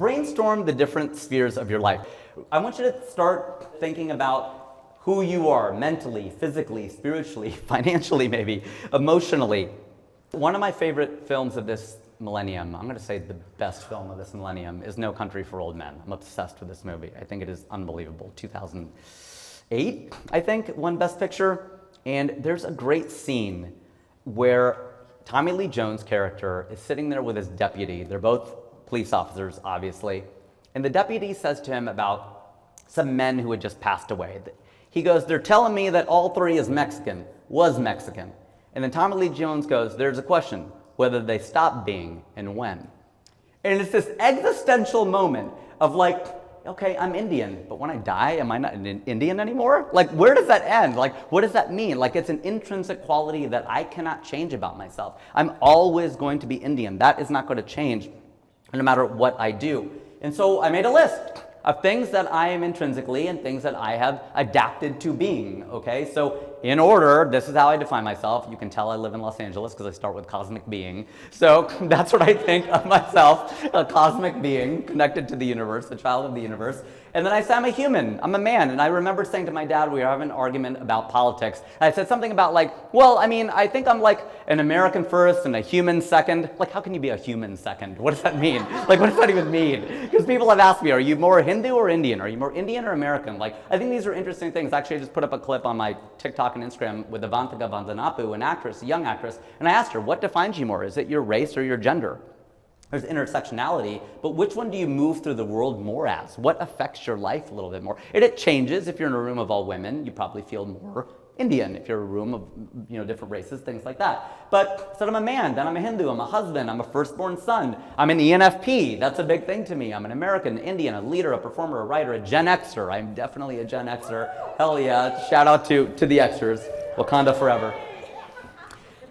brainstorm the different spheres of your life. I want you to start thinking about who you are mentally, physically, spiritually, financially maybe, emotionally. One of my favorite films of this millennium, I'm going to say the best film of this millennium, is No Country for Old Men. I'm obsessed with this movie. I think it is unbelievable. 2008, I think, won Best Picture. And there's a great scene where Tommy Lee Jones' character is sitting there with his deputy. They're both police officers, obviously. And the deputy says to him about some men who had just passed away. He goes, they're telling me that all three was Mexican. And then Tommy Lee Jones goes, there's a question, whether they stopped being and when. And it's this existential moment of like, okay, I'm Indian, but when I die, am I not an Indian anymore? Like, where does that end? Like, what does that mean? Like, it's an intrinsic quality that I cannot change about myself. I'm always going to be Indian. That is not going to change no matter what I do. And so I made a list of things that I am intrinsically and things that I have adapted to being, okay? So in order, this is how I define myself. You can tell I live in Los Angeles because I start with cosmic being. So that's what I think of myself, a cosmic being connected to the universe, a child of the universe. And then I say I'm a human, I'm a man. And I remember saying to my dad, we were having an argument about politics. I said something about like, well, I mean, I think I'm like an American first and a human second. Like, how can you be a human second? What does that mean? Like, what does that even mean? Because people have asked me, are you more Hindu or Indian? Are you more Indian or American? Like, I think these are interesting things. Actually, I just put up a clip on my TikTok and Instagram with Avantika Vandanapu, an actress, a young actress, and I asked her, what defines you more? Is it your race or your gender? There's intersectionality, but which one do you move through the world more as? What affects your life a little bit more? And it changes. If you're in a room of all women, you probably feel more Indian. If you're in a room of different races, things like that. But so I'm a man, then I'm a Hindu, I'm a husband, I'm a firstborn son, I'm an ENFP. That's a big thing to me. I'm an American, Indian, a leader, a performer, a writer, a Gen Xer. I'm definitely a Gen Xer. Hell yeah. Shout out to the Xers. Wakanda forever.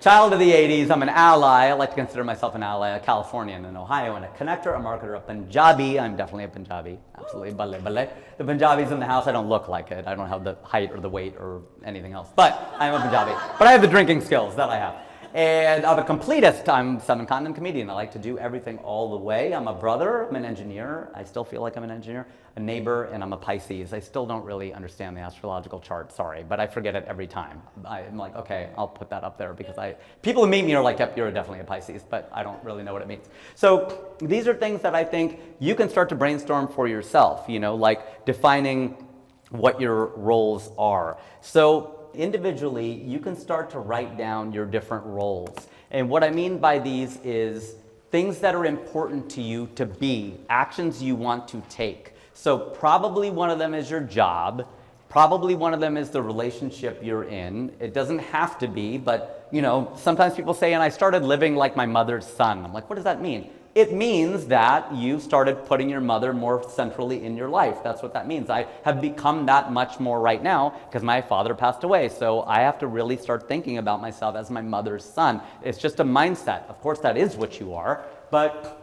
Child of the 80s, I'm an ally. I like to consider myself an ally, a Californian, an Ohioan, a connector, a marketer, a Punjabi. I'm definitely a Punjabi, absolutely. Bale. The Punjabis in the house, I don't look like it. I don't have the height or the weight or anything else, but I'm a Punjabi. But I have the drinking skills, that I have. And I'm a completist. I'm a seven-continent comedian. I like to do everything all the way. I'm a brother, I'm an engineer. I still feel like I'm an engineer. A neighbor, and I'm a Pisces. I still don't really understand the astrological chart, sorry, but I forget it every time. I'm like, okay, I'll put that up there because people who meet me are like, yep, you're definitely a Pisces, but I don't really know what it means. So these are things that I think you can start to brainstorm for yourself, like defining what your roles are. So individually, you can start to write down your different roles. And what I mean by these is things that are important to you to be, actions you want to take. So probably one of them is your job. Probably one of them is the relationship you're in. It doesn't have to be, but sometimes people say, and I started living like my mother's son. I'm like, what does that mean? It means that you started putting your mother more centrally in your life. That's what that means. I have become that much more right now because my father passed away. So I have to really start thinking about myself as my mother's son. It's just a mindset. Of course, that is what you are, but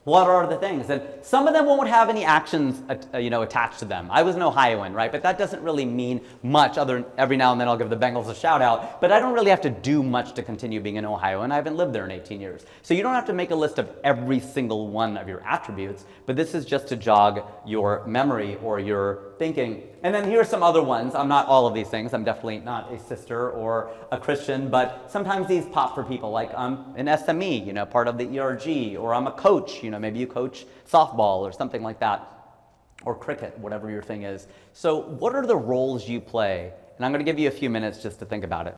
what are the things? And some of them won't have any actions, attached to them. I was an Ohioan, right? But that doesn't really mean much other than every now and then I'll give the Bengals a shout out. But I don't really have to do much to continue being an Ohioan. I haven't lived there in 18 years. So you don't have to make a list of every single one of your attributes, but this is just to jog your memory or your thinking. And then here are some other ones. I'm not all of these things. I'm definitely not a sister or a Christian, but sometimes these pop for people, like I'm an SME, part of the ERG, or I'm a coach, maybe you coach softball or something like that, or cricket, whatever your thing is. So what are the roles you play? And I'm going to give you a few minutes just to think about it.